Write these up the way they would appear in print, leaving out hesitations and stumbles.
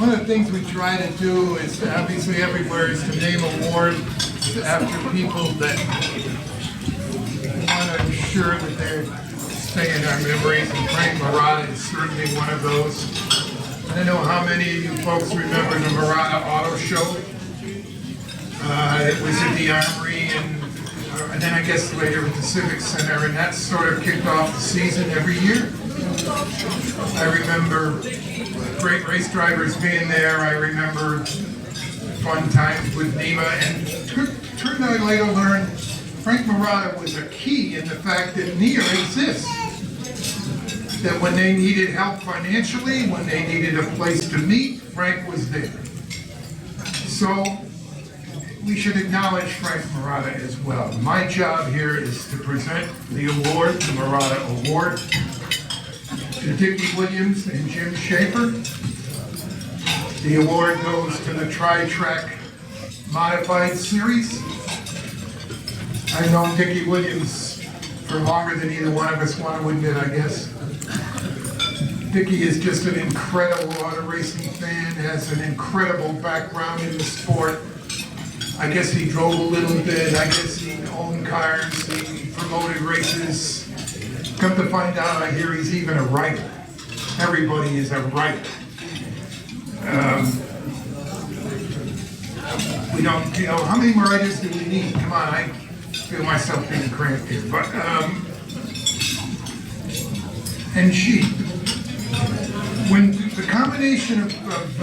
One of the things we try to do is, obviously everywhere, is to name awards after people that want to ensure that they stay in our memories, and Frank Maratta is certainly one of those. I don't know how many of you folks remember the Maratta Auto Show. It was at the Armory, and then I guess later at the Civic Center, and that sort of kicked off the season every year. I remember great race drivers being there. I remember fun times with NEMA, and turned out later to learn Frank Maratta was a key in the fact that NEA exists. That when they needed help financially, when they needed a place to meet, Frank was there. So we should acknowledge Frank Maratta as well. My job here is to present the award, the Maratta Award, to Dickie Williams and Jim Shaefer. The award goes to the Tri-Track Modified Series. I've known Dickie Williams for longer than either one of us want to admit, I guess. Dickie is just an incredible auto racing fan, has an incredible background in the sport. I guess he drove a little bit, I guess he owned cars, he promoted races. Come to find out, I hear he's even a writer. Everybody is a writer. We don't, you know, how many more writers do we need? Come on, I feel myself being cramped here. But, and she, when the combination of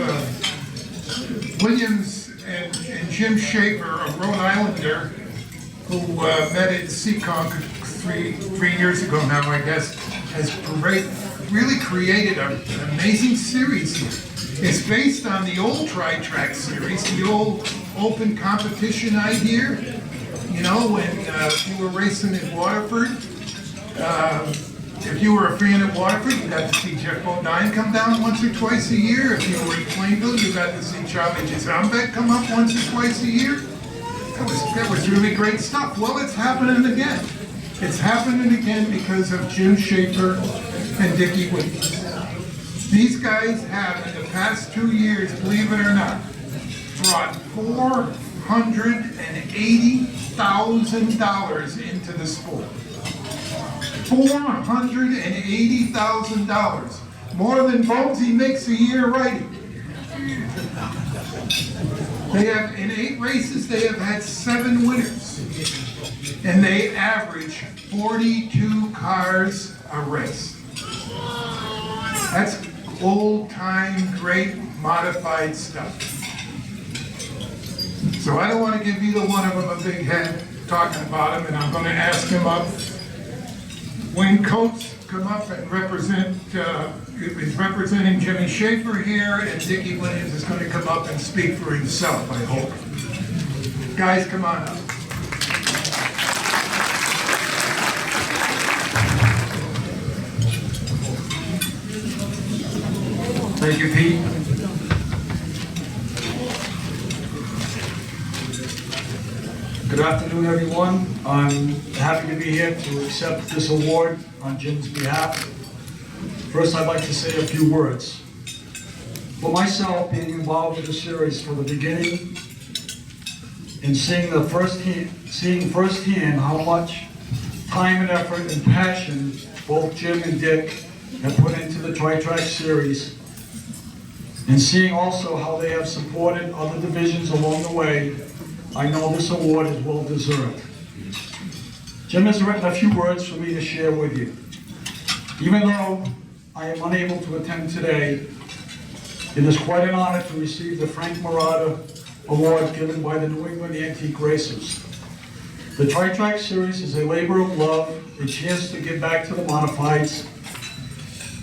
Williams and Jim Shaefer, a Rhode Islander, who met at Seekonk three years ago now, I guess, has really created an amazing series here. It's based on the old Tri-Track series, the old open competition idea. You know, when you were racing in Waterford, if you were a fan of Waterford, you got to see Jeff Bodine come down once or twice a year. If you were in Plainville, you got to see Charlie Jazambek come up once or twice a year. That was really great stuff. Well, it's happening again. It's happening again because of Jim Shaefer and Dickie Williams. These guys have, in the past 2 years, believe it or not, brought $480,000 into the sport. $480,000. More than Bonesy makes a year writing. They have, in 8 races, they have had 7 winners. And they average 42 cars a race. That's old-time, great, modified stuff. So I don't want to give either one of them a big head talking about him, and I'm going to ask him up. Wayne Coates come up and is representing Jimmy Shaefer here, and Dickie Williams is going to come up and speak for himself, I hope. Guys, come on up. Thank you, Pete. Good afternoon, everyone. I'm happy to be here to accept this award on Jim's behalf. First, I'd like to say a few words. For myself, being involved with the series from the beginning and seeing firsthand how much time and effort and passion both Jim and Dick have put into the Tri-Track series, and seeing also how they have supported other divisions along the way, I know this award is well deserved. Jim has written a few words for me to share with you. Even though I am unable to attend today, it is quite an honor to receive the Frank Maratta Award given by the New England Antique Racers. The Tri-Track series is a labor of love, a chance to give back to the modifieds,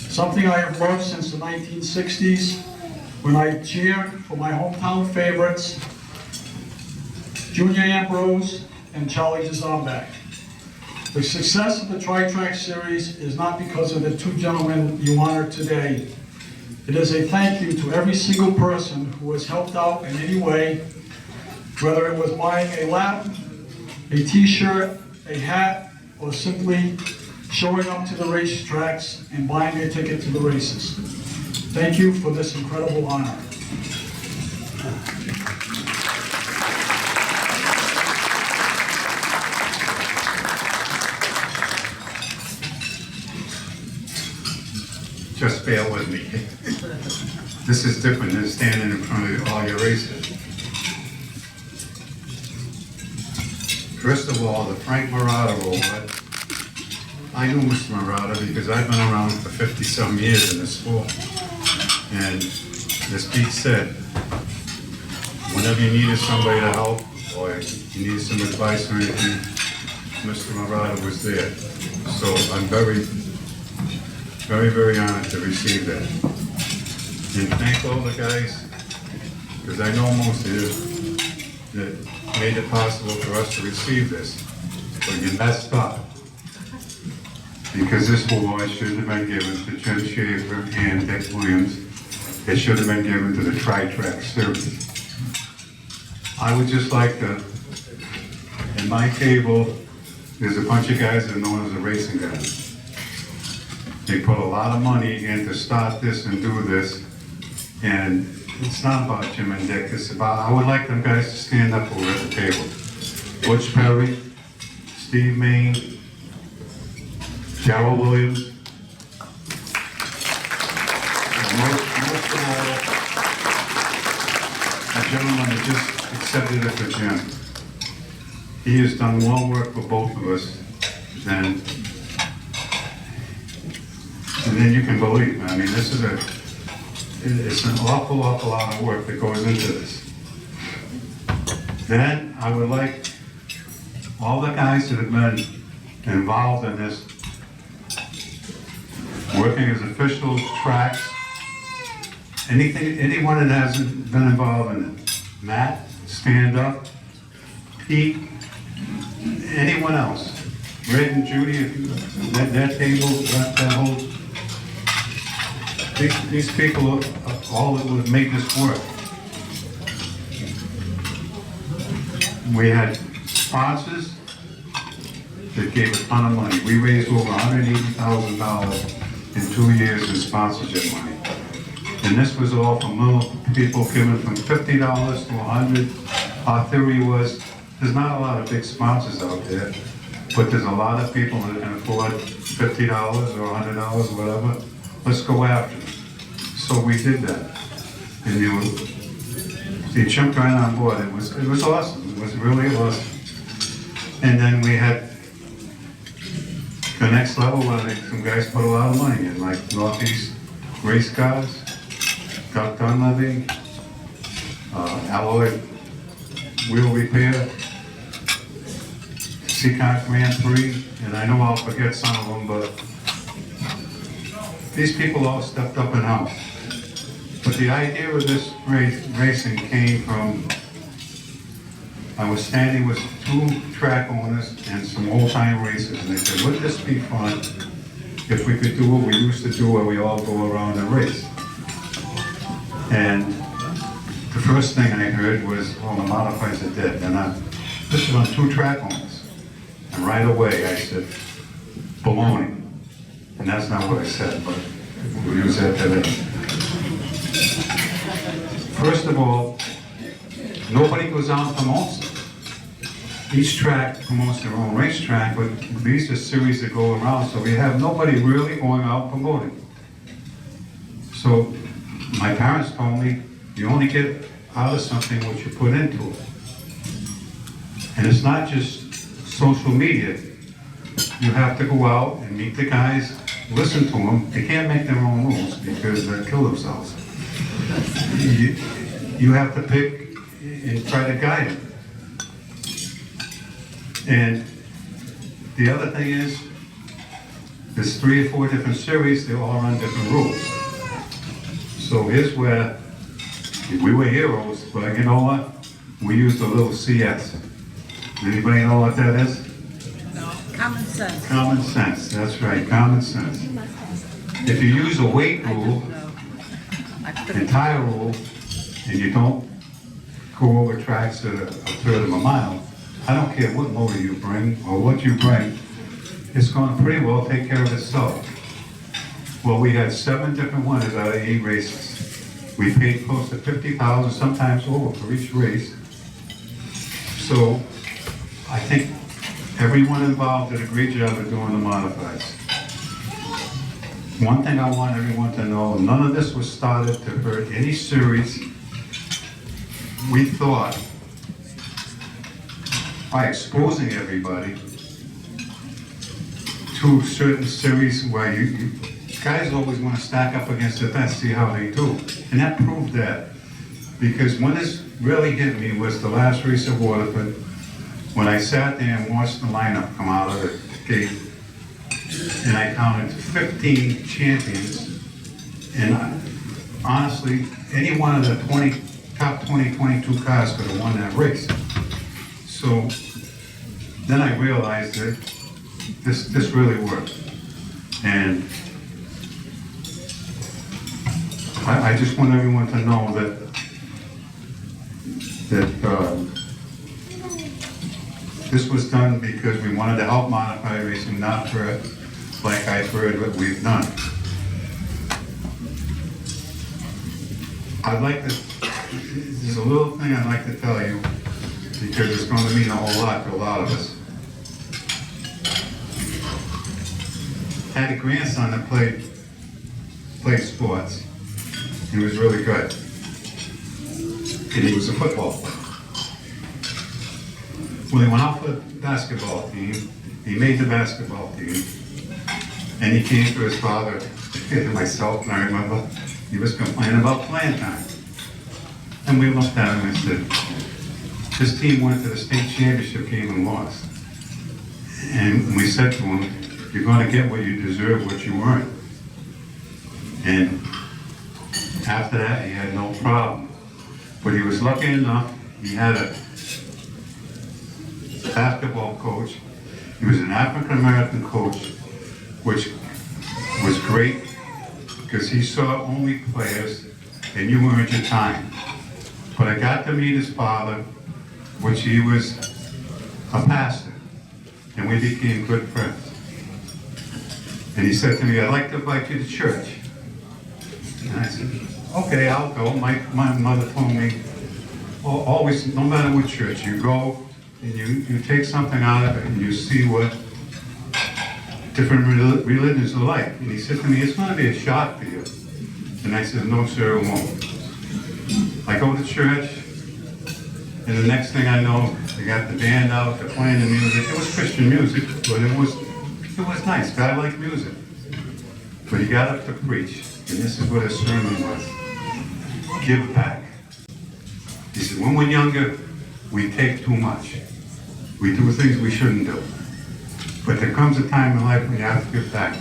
something I have loved since the 1960s, when I cheered for my hometown favorites, Junior Ambrose and Charlie Jazambek. The success of the Tri-Track series is not because of the 2 gentlemen you honor today. It is a thank you to every single person who has helped out in any way, whether it was buying a lap, a t-shirt, a hat, or simply showing up to the racetracks and buying a ticket to the races. Thank you for this incredible honor. just bear with me. This is different than standing in front of all your races. First of all, the Frank Maratta Award. I knew Mr. Maratta because I've been around for 50-some years in this sport. And as Pete said, whenever you needed somebody to help or you needed some advice or anything, Mr. Maratta was there. So I'm very, very, very honored to receive that. And thank all the guys, because I know most of you that made it possible for us to receive this. But you messed up. Because this award should have been given to Jim Shaefer and Dick Williams. It should have been given to the Tri-Track Series. I would just like to, in my table, there's a bunch of guys that are known as the racing guys. They put a lot of money in to start this and do this, and it's not about Jim and Dick, it's about, I would like them guys to stand up over at the table. Butch Perry, Steve Main, Gerald Williams, and most of all, a gentleman that just accepted it for Jim. He has done more work for both of us than you can believe. I mean, this is it's an awful lot of work that goes into this. Then I would like all the guys that have been involved in this, working as officials, tracks, anyone that hasn't been involved in it. Matt, stand up. Pete, anyone else. Red and Judy, if you, that table, that whole, these people are all that would make this work. We had sponsors that gave a ton of money. We raised over $180,000 in 2 years in sponsorship money. And this was all from little people giving from $50 to $100. Our theory was, there's not a lot of big sponsors out there, but there's a lot of people that can afford $50 or $100, whatever. Let's go after them. So we did that. And they jumped right on board. It was awesome. It was really awesome. And then we had the next level where some guys put a lot of money in, like Northeast Race Cars, Doug Dunleavy, Alloy Wheel Repair, Seacon Grand Prix, and I know I'll forget some of them, but these people all stepped up and helped. But the idea of this racing came from, I was standing with 2 track owners and some old-time racers, and they said, wouldn't this be fun if we could do what we used to do where we all go around and race? And the first thing I heard was, oh, the modifieds are dead. They're not. This was on 2 track owners. And right away I said, baloney. And that's not what I said, but we'll use that today. First of all, nobody goes out and promotes them. Each track promotes their own racetrack, but these are series that go around, so we have nobody really going out promoting. So my parents told me, you only get out of something what you put into it. And it's not just social media. You have to go out and meet the guys, listen to them. They can't make their own rules because they'll kill themselves. You have to pick and try to guide them. And the other thing is, there's 3 or 4 different series, they all run different rules. So here's where we were heroes, but you know what? We used a little CS. Anybody know what that is? No. Common sense. Common sense, that's right, common sense. If you use a weight rule, and tire rule, and you don't go over tracks at a third of a mile, I don't care what motor you bring or what you bring, it's going to pretty well take care of itself. Well, we had 7 different winners out of 8 races. We paid close to $50,000, sometimes over for each race. So I think everyone involved did a great job of doing the modifieds. One thing I want everyone to know, none of this was started to hurt any series. We thought, by exposing everybody to certain series where you guys always want to stack up against the best, see how they do. And that proved that. Because when this really hit me was the last race of Waterford, when I sat there and watched the lineup come out of the gate, and I counted 15 champions, and honestly, any one of the top 20, 22 cars could have won that race. So then I realized that this really worked. And I just want everyone to know that this was done because we wanted to help modify racing, not for, like I've heard, what we've done. There's a little thing I'd like to tell you, because it's going to mean a whole lot to a lot of us. I had a grandson that played sports. He was really good. And he was a football player. Well, he went out for the basketball team. He made the basketball team. And he came to his father and myself, and I remember he was complaining about playing time. And we looked at him and said, this team went to the state championship game and lost. And we said to him, you're going to get what you deserve, what you earned. And after that, he had no problem. But he was lucky enough, he had a basketball coach. He was an African-American coach, which was great because he saw only players and you earned your time. But I got to meet his father, which he was a pastor, and we became good friends. And he said to me, I'd like to invite you to church. And I said, okay, I'll go. My mother told me, always, no matter what church, you go and you take something out of it and you see what different religions are like. And he said to me, it's going to be a shock for you. And I said, no, sir, it won't. I go to church, and the next thing I know, they got the band out, they're playing the music. It was Christian music, but it was nice. God liked music. But he got up to preach, and this is what his sermon was. Give back. He said, when we're younger, we take too much. We do things we shouldn't do. But there comes a time in life when you have to give back.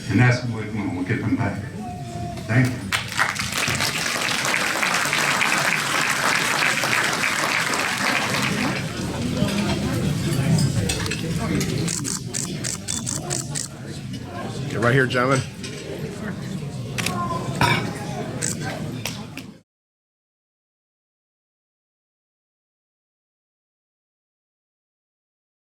And that's what we're doing. We're giving back. Thank you. Right here, gentlemen.